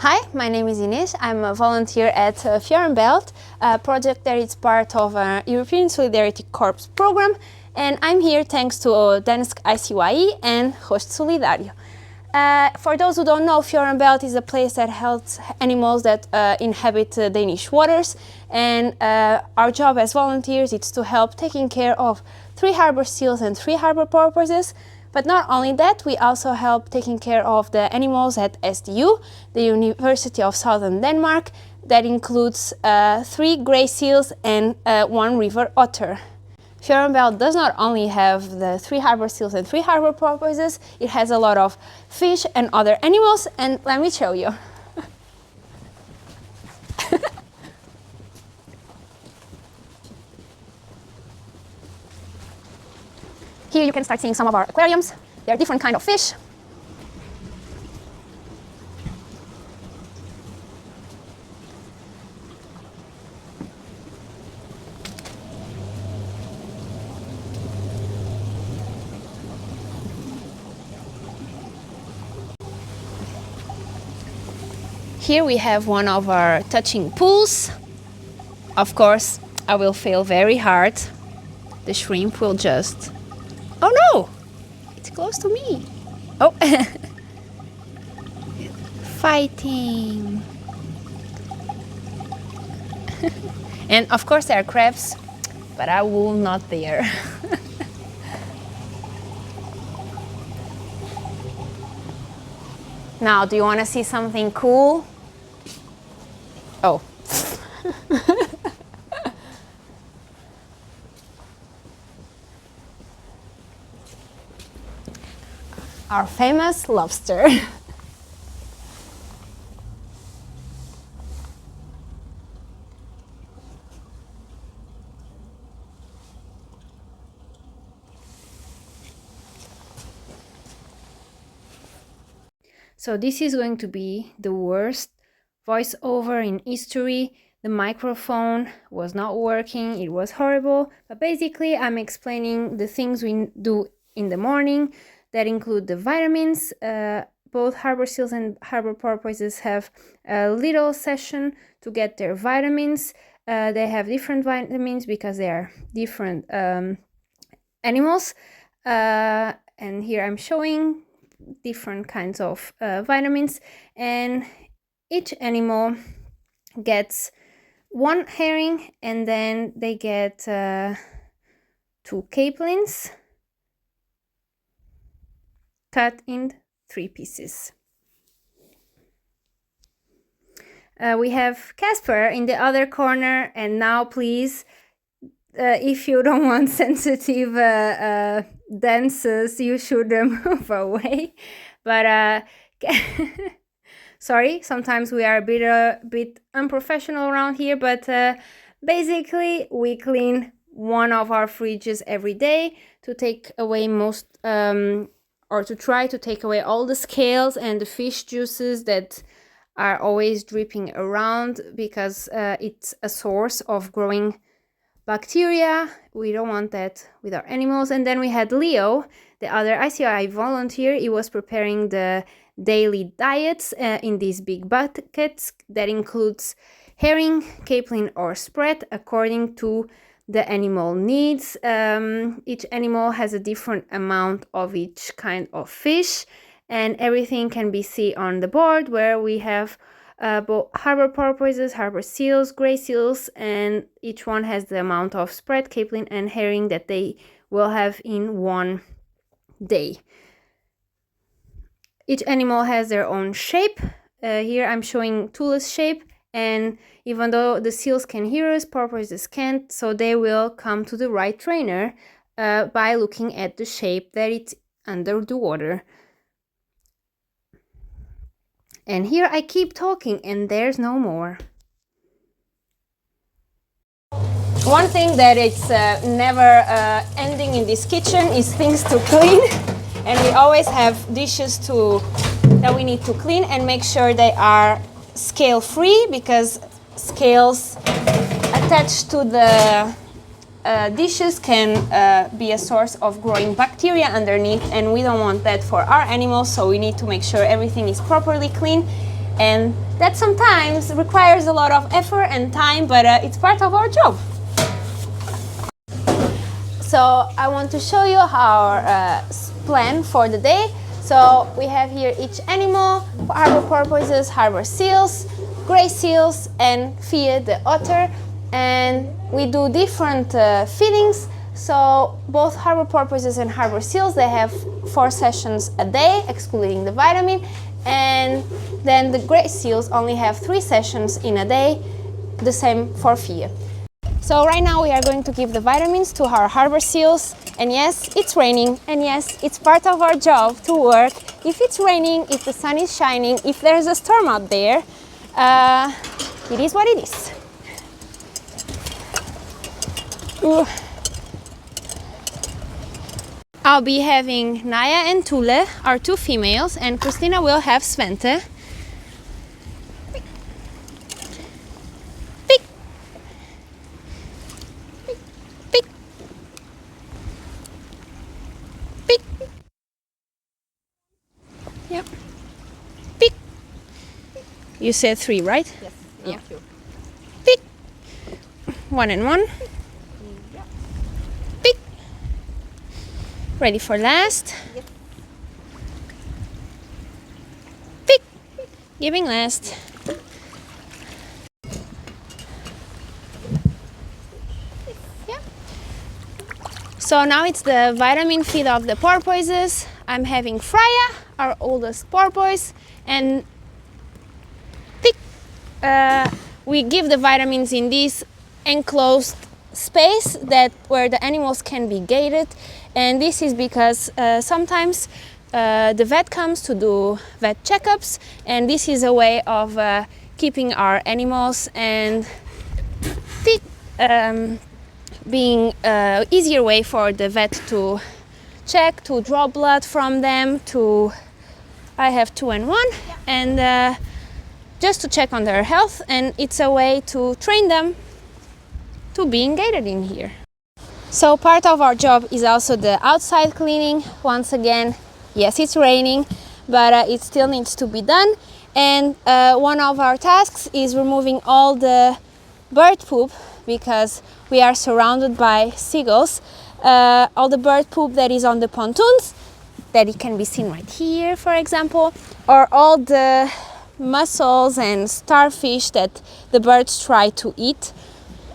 Hi, my name is Inês. I'm a volunteer at Fjord & Belt, a project that is part of a European Solidarity Corps program, and I'm here thanks to Dansk ICYE and Host Solidario. For those who don't know, Fjord & Belt is a place that helps animals that inhabit Danish waters, and our job as volunteers is to help taking care of 3 harbor seals and 3 harbor porpoises. But not only that, we also help taking care of the animals at SDU, the University of Southern Denmark, that includes 3 grey seals and 1 river otter. Fjord & Belt does not only have the 3 harbor seals and 3 harbor porpoises, it has a lot of fish and other animals, and let me show you. Here you can start seeing some of our aquariums. There are different kinds of fish. Here we have one of our touching pools. Of course, I will fail very hard. The shrimp will just... Oh no! It's close to me. Oh! Fighting! And of course there are crabs, but I will not dare. Now, do you want to see something cool? Oh. Our famous lobster. So this is going to be the worst voiceover in history. The microphone was not working, it was horrible, but basically I'm explaining the things we do in the morning that include the vitamins. Both harbor seals and harbor porpoises have a little session to get their vitamins. They have different vitamins because they are different animals. And here I'm showing different kinds of vitamins, and each animal gets 1 herring, and then they get 2 capelins cut in 3 pieces. We have Casper in the other corner, and now please, if you don't want sensitive dances, you should move away. But sorry, sometimes we are a bit unprofessional around here, but basically we clean one of our fridges every day to take away most or to try to take away all the scales and the fish juices that are always dripping around, because it's a source of growing bacteria. We don't want that with our animals. And then we had Leo, the other ICI volunteer. He was preparing the daily diets in these big buckets that includes herring, capelin or spread according to the animal needs. Each animal has a different amount of each kind of fish, and everything can be seen on the board, where we have both harbor porpoises, harbor seals, grey seals, and each one has the amount of spread, capelin and herring that they will have in one day. Each animal has their own shape. Here I'm showing Tula's shape, and even though the seals can hear us, porpoises can't, so they will come to the right trainer by looking at the shape that it's under the water. And here I keep talking and there's no more. One thing that it's never ending in this kitchen is things to clean. And we always have dishes that we need to clean and make sure they are scale free, because scales attached to the dishes can be a source of growing bacteria underneath, and we don't want that for our animals, so we need to make sure everything is properly clean. And that sometimes requires a lot of effort and time, but it's part of our job. So I want to show you our plan for the day. So we have here each animal, for harbor porpoises, harbor seals, gray seals, and Fia the otter. And we do different feedings. So both harbor porpoises and harbor seals, they have 4 sessions a day, excluding the vitamin. And then the gray seals only have 3 sessions in a day, the same for Fia. So right now we are going to give the vitamins to our harbor seals. And yes, it's raining, and yes, it's part of our job to work. If it's raining, if the sun is shining, if there's a storm out there, it is what it is. Ooh. I'll be having Naya and Tule, our 2 females, and Christina will have Svente. Yep. Pick. You said 3, right? Yes. Yeah. Pick. 1 and 1. Yeah. Pick. Ready for last. Yes. Pick. Giving last. Yeah. So now it's the vitamin feed of the porpoises. I'm having Freya, our oldest porpoise, and Pick. We give the vitamins in this enclosed space where the animals can be gated, and this is because sometimes the vet comes to do vet checkups, and this is a way of keeping our animals and Pick being an easier way for the vet to check, to draw blood from them, I have 2 and 1, and just to check on their health, and it's a way to train them to being gated in here. So part of our job is also the outside cleaning. Once again, yes, it's raining, but it still needs to be done, and one of our tasks is removing all the bird poop, because we are surrounded by seagulls. All the bird poop that is on the pontoons, that it can be seen right here, for example, or all the mussels and starfish that the birds try to eat.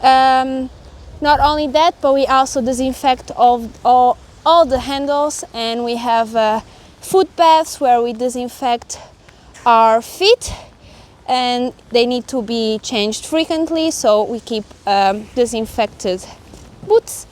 Not only that, but we also disinfect all the handles, and we have foot baths where we disinfect our feet, and they need to be changed frequently, so we keep disinfected boots.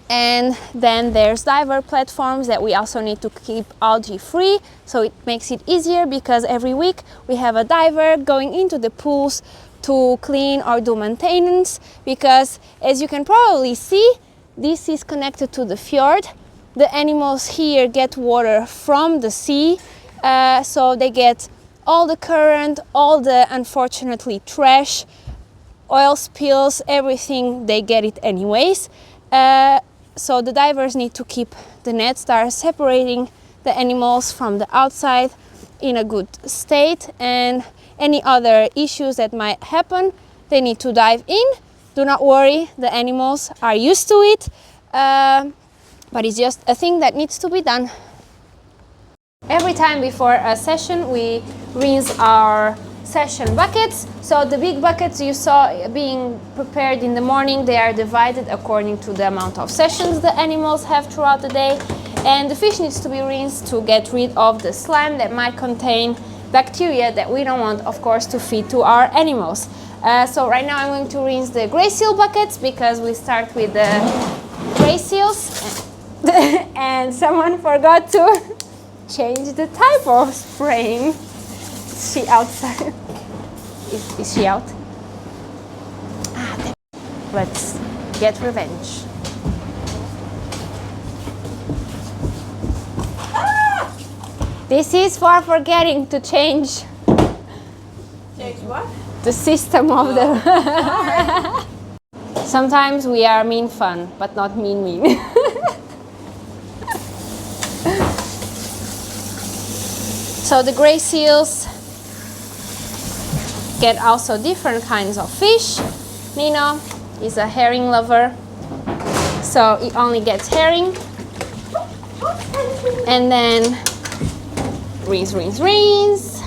And then there's diver platforms that we also need to keep algae free, so it makes it easier because every week we have a diver going into the pools to clean or do maintenance, because as you can probably see, this is connected to the fjord. The animals here get water from the sea, so they get all the current, all the unfortunately trash, oil spills, everything, they get it anyways. So the divers need to keep the nets that are separating the animals from the outside in a good state, and any other issues that might happen, they need to dive in. Do not worry, the animals are used to it, but it's just a thing that needs to be done. Every time before a session we rinse our session buckets. So the big buckets you saw being prepared in the morning, they are divided according to the amount of sessions the animals have throughout the day, and the fish needs to be rinsed to get rid of the slime that might contain bacteria that we don't want, of course, to feed to our animals. So right now I'm going to rinse the gray seal buckets, because we start with the gray seals and someone forgot to change the type of spraying. Is she outside? Is she out? Let's get revenge. This is for forgetting to change. Change what? The system of the. Sometimes we are mean fun, but not mean. So the gray seals get also different kinds of fish. Nino is a herring lover, so he only gets herring. And then rinse, rinse, rinse.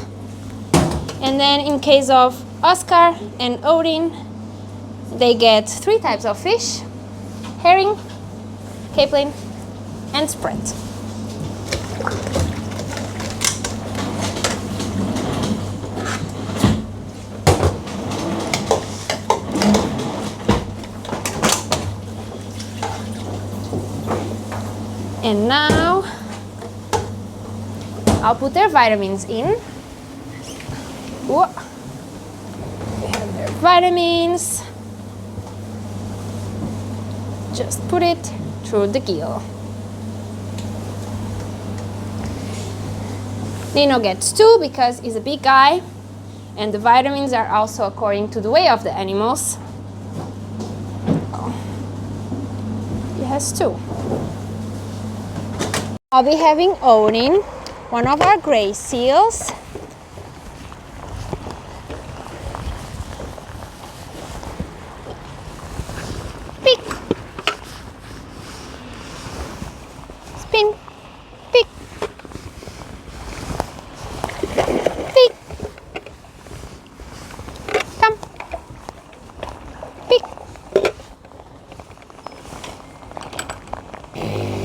And then in case of Oscar and Odin, they get 3 types of fish: herring, capelin, and spread. And now I'll put their vitamins in. Whoa. They have their vitamins. Just put it through the gill. Nino gets 2 because he's a big guy, and the vitamins are also according to the weight of the animals. Oh. He has 2. I'll be having Odin, one of our gray seals. Pick. Spin. Pick. Pick. Come. Pick.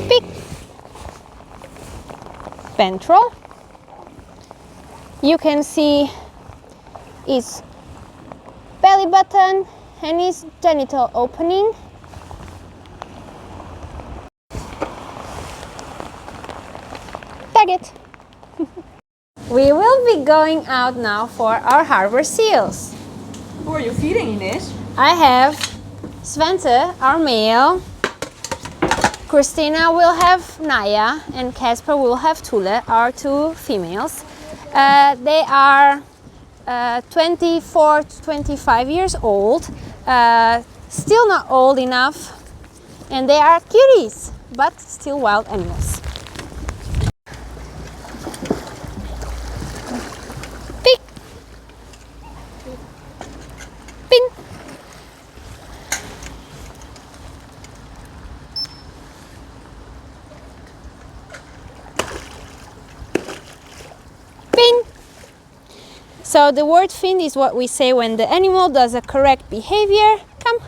Pick. Ventral. You can see his belly button and his genital opening. Tag it. We will be going out now for our harbor seals. Who are you feeding, Inês? I have Svante, our male. Christina will have Naya, and Casper will have Tule, our 2 females. They are 24 to 25 years old, still not old enough, and they are cuties, but still wild animals. Pick. Pin. Pin. So the word fin is what we say when the animal does a correct behavior. Come.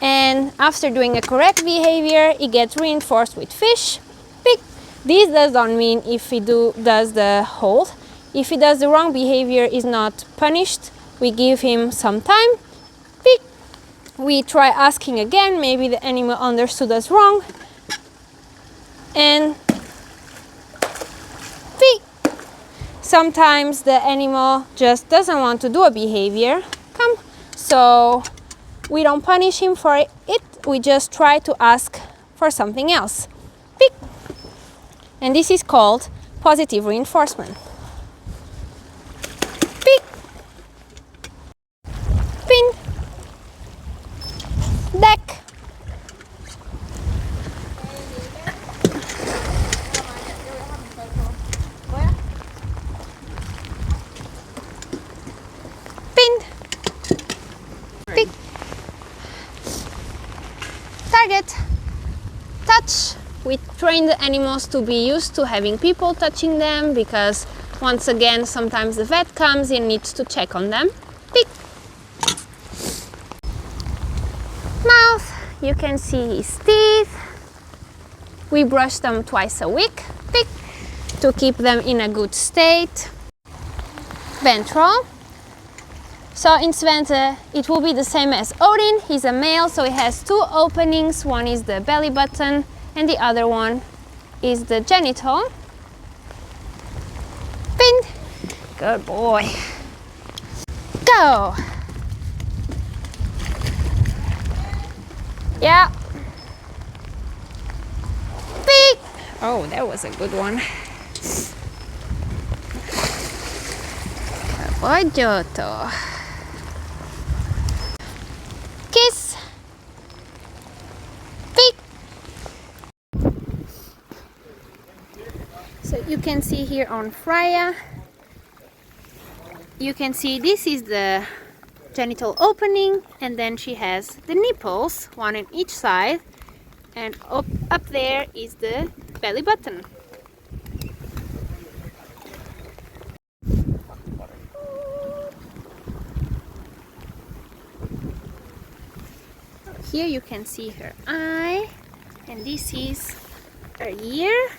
And after doing a correct behavior, it gets reinforced with fish. Pick. This does not mean if he does the hold. If he does the wrong behavior, is not punished. We give him some time. Pick. We try asking again. Maybe the animal understood us wrong. And pick. Sometimes the animal just doesn't want to do a behavior. Come. So we don't punish him for it. We just try to ask for something else. Pick. And this is called positive reinforcement. Pick. Pin. Deck. Pin. Pick. Target. Touch. We train the animals to be used to having people touching them because once again sometimes the vet comes and needs to check on them. Pick. Mouth. You can see his teeth. We brush them twice a week. Pick. To keep them in a good state. Ventral. So in Svante, it will be the same as Odin. He's a male, so he has 2 openings. One is the belly button and the other one is the genital. Pin. Good boy. Go. Yeah. Pick. Oh, that was a good one. Good boy, Giotto. Kiss. Pick. So you can see here on Freya, you can see this is the genital opening, and then she has the nipples, one on each side, and up there is the belly button. Here you can see her eye, and this is her ear.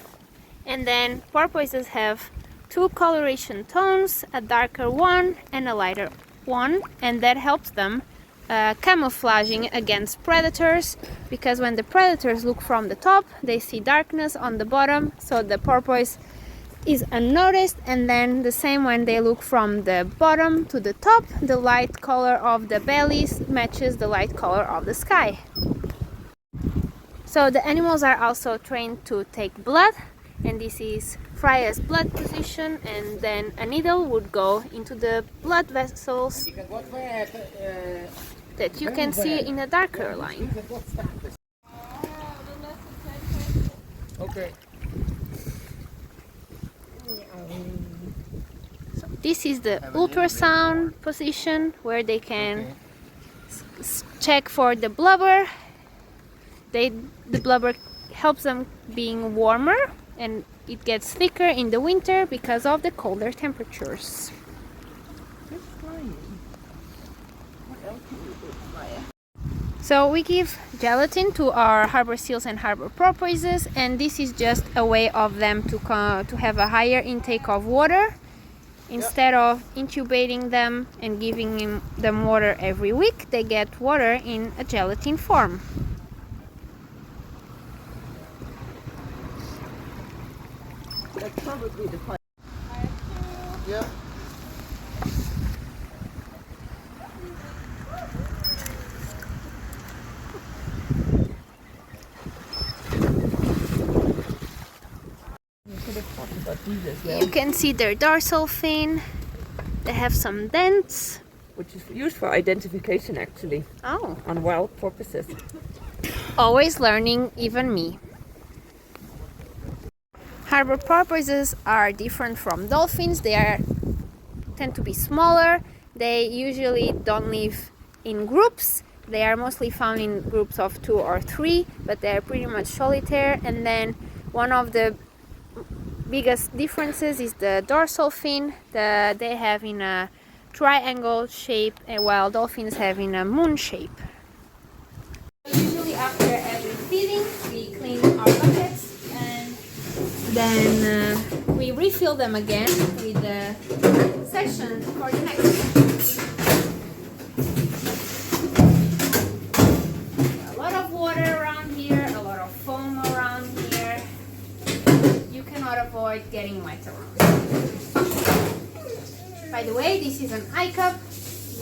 And then porpoises have two coloration tones, a darker one and a lighter one, and that helps them camouflaging against predators, because when the predators look from the top they see darkness on the bottom, so the porpoise is unnoticed, and then the same when they look from the bottom to the top, the light color of the bellies matches the light color of the sky. So the animals are also trained to take blood, and this is Freya's blood position, and then a needle would go into the blood vessels that you can see in a darker line. Okay. So this is the ultrasound position where they can check for the blubber. The blubber helps them being warmer, and it gets thicker in the winter because of the colder temperatures. So we give gelatin to our harbor seals and harbor porpoises, and this is just a way of them to have a higher intake of water. Instead of incubating them and giving them water every week, they get water in a gelatin form. That's probably the point. Yeah. You can see their dorsal fin. They have some dents. Which is used for identification actually, Oh, on wild porpoises. always learning, even me. Harbor porpoises are different from dolphins. They tend to be smaller. They usually don't live in groups. They are mostly found in groups of 2 or 3, but they are pretty much solitary. And then one of the biggest differences is the dorsal fin. They have in a triangle shape, while dolphins have in a moon shape. Usually after every feeding we clean our buckets, and then we refill them again with the section for the next one. A lot of water around here, a lot of foam around here. You cannot avoid getting wet around. By the way, this is an eye cup.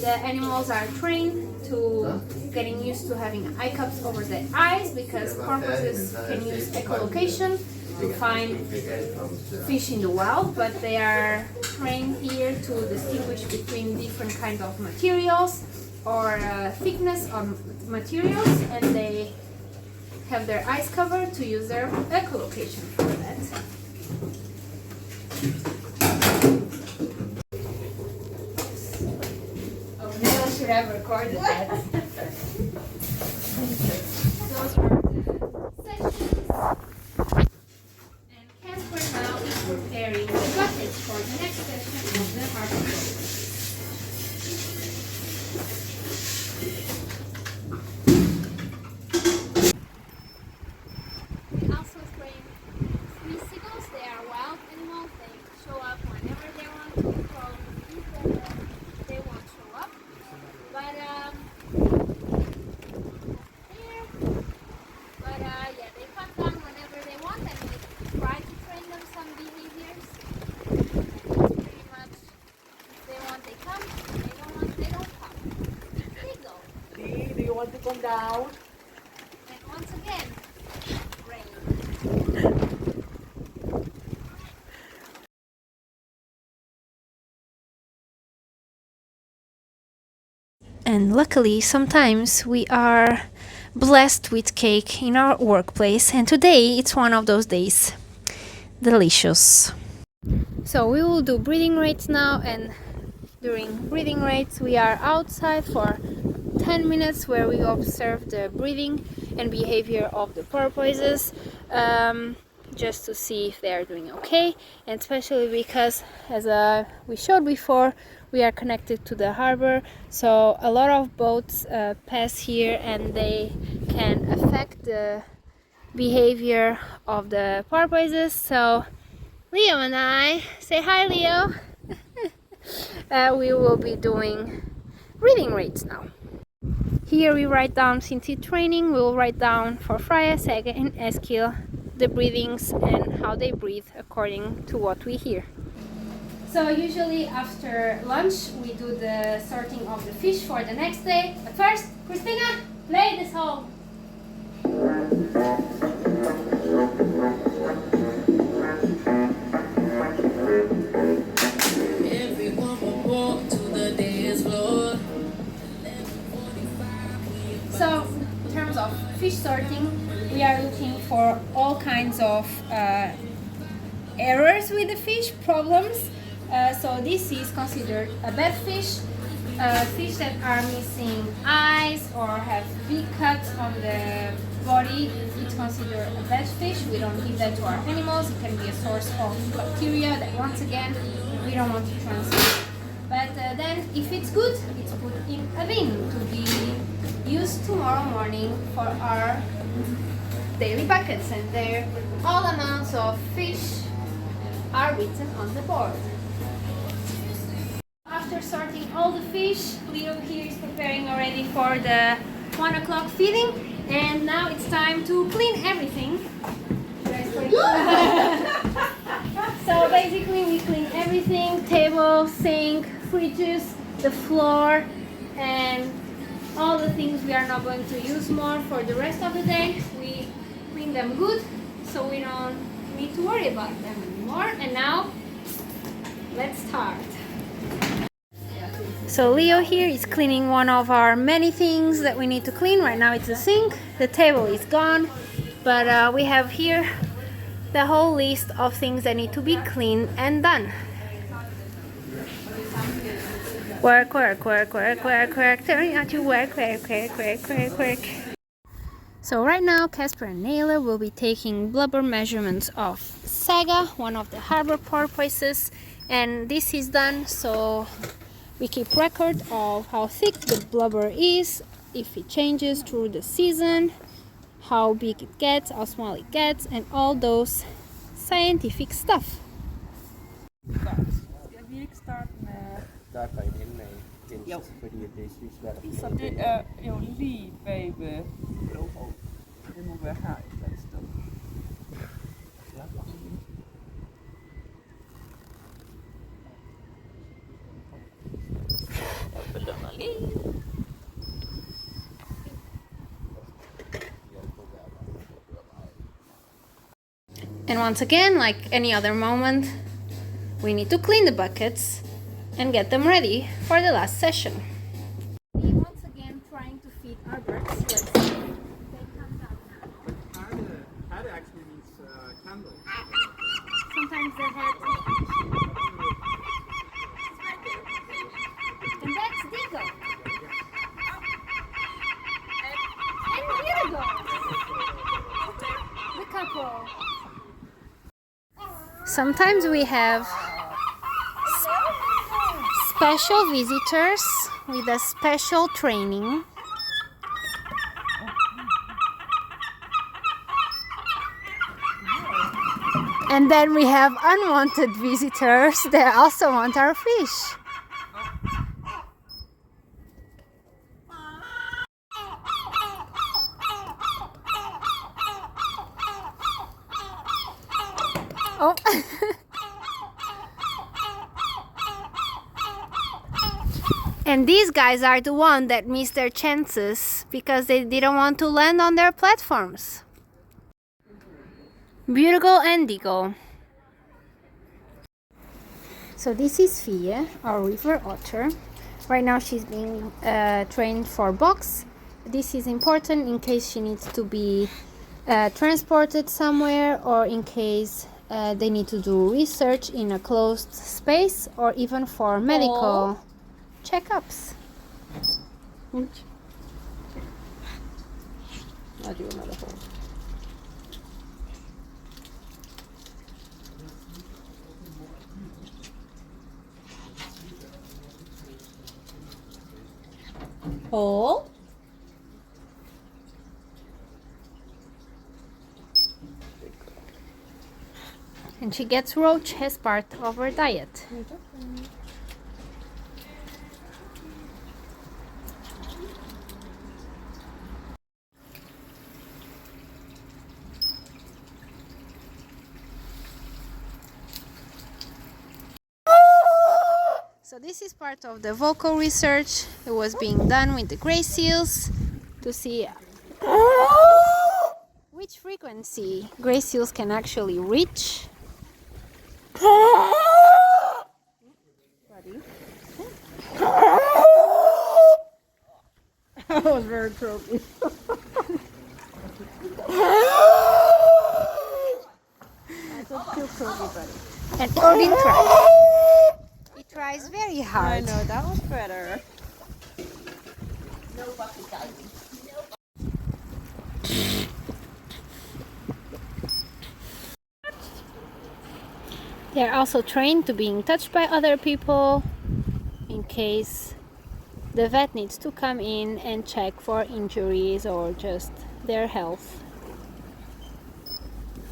The animals are trained to getting used to having eye cups over their eyes, because porpoises can use echolocation to find fish in the wild, but they are trained here to distinguish between different kinds of materials or thickness of materials, and they have their eyes covered to use their echolocation for that. I should have recorded that. Those were the sessions. And Casper now is preparing the buckets for the next session of the harbor. We also train three seagulls. They are wild animals. They show up whenever they want to. Probably they won't show up. But yeah, they come down whenever they want, and we try to train them some behaviors. Pretty much, if they want, they come. If they don't want, they don't come. They go. Lee, do you want to come down? And once again, rain. And luckily, sometimes we are blessed with cake in our workplace, and today it's one of those days. Delicious. So we will do breathing rates now, and during breathing rates. We are outside for 10 minutes where we observe the breathing and behavior of the porpoises, just to see if they are doing okay, and especially because, as we showed before, we are connected to the harbor, so a lot of boats pass here and they can affect the behavior of the porpoises. So Leo and I, say hi Leo, we will be doing breathing rates now. Here we write down, since it's training, we will write down for Freya, Saga and Eskil the breathings and how they breathe according to what we hear. So usually after lunch we do the sorting of the fish for the next day. But first, Christina, play the song. Everyone will walk to the dance floor. So in terms of fish sorting, we are looking for all kinds of errors with the fish, problems. So this is considered a bad fish. Fish that are missing eyes or have big cuts on the body, it's considered a bad fish. We don't give that to our animals. It can be a source of bacteria that, once again, we don't want to transfer. But then if it's good, it's put in a bin to be used tomorrow morning for our daily buckets, and there all amounts of fish are written on the board. After sorting all the fish, Leo here is preparing already for the 1 o'clock feeding, and now it's time to clean everything. So basically we clean everything: table, sink, fridges, the floor, and all the things we are not going to use more for the rest of the day. We clean them good so we don't need to worry about them anymore. And now let's start. So Leo here is cleaning one of our many things that we need to clean. Right now it's the sink. The table is gone, but we have here the whole list of things that need to be cleaned and done. Work, work, work, work, work, work, turning out to work, work, work, work, work, work. So right now Casper and Naila will be taking blubber measurements of Saga, one of the harbor porpoises, and this is done so we keep record of how thick the blubber is, if it changes through the season, how big it gets, how small it gets, and all those scientific stuff. Wil ik start met... Daar kan je in mee. Winst voor die edities wel. Så det är Oli Baby logo. Det må være her et eller andet sted. And once again, like any other moment, we need to clean the buckets and get them ready for the last session. We once again trying to feed our birds. Let's see. They come down now. Had actually means candle. Sometimes their head. And that's Digo. And Virgo. The couple. Sometimes we have special visitors with a special training. And then we have unwanted visitors that also want our fish. Oh. And these guys are the ones that missed their chances because they didn't want to land on their platforms. Virgo and Digo. So this is Fie, our river otter. Right now she's being trained for box. This is important in case she needs to be transported somewhere, or in case they need to do research in a closed space, or even for medical checkups. I'll do another hole. Hole. And she gets roach as part of her diet. So this is part of the vocal research that was being done with the gray seals to see which frequency gray seals can actually reach. That was very croaky. That's too croaky, buddy. And Corbin tries. He tries very I hard. know, that was better. They're also trained to being touched by other people in case the vet needs to come in and check for injuries or just their health.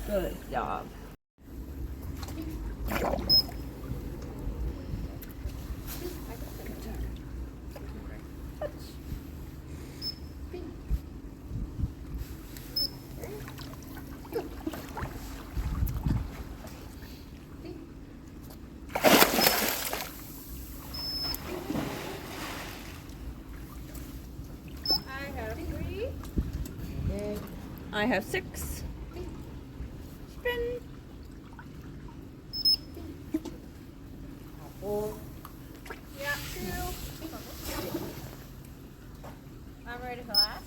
Good job. I have 6. Spin. I'm ready for last.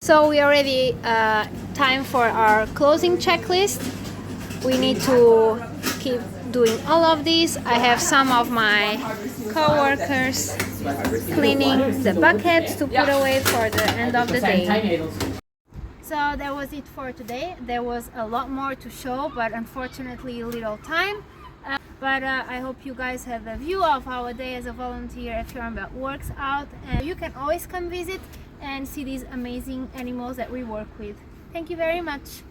So we already time for our closing checklist. We need to keep doing all of these. I have some of my co-workers cleaning the buckets to put away for the end of the day. So that was it for today. There was a lot more to show, but unfortunately little time. But I hope you guys have a view of our day as a volunteer at Fiorenbelt Works Out. And you can always come visit and see these amazing animals that we work with. Thank you very much.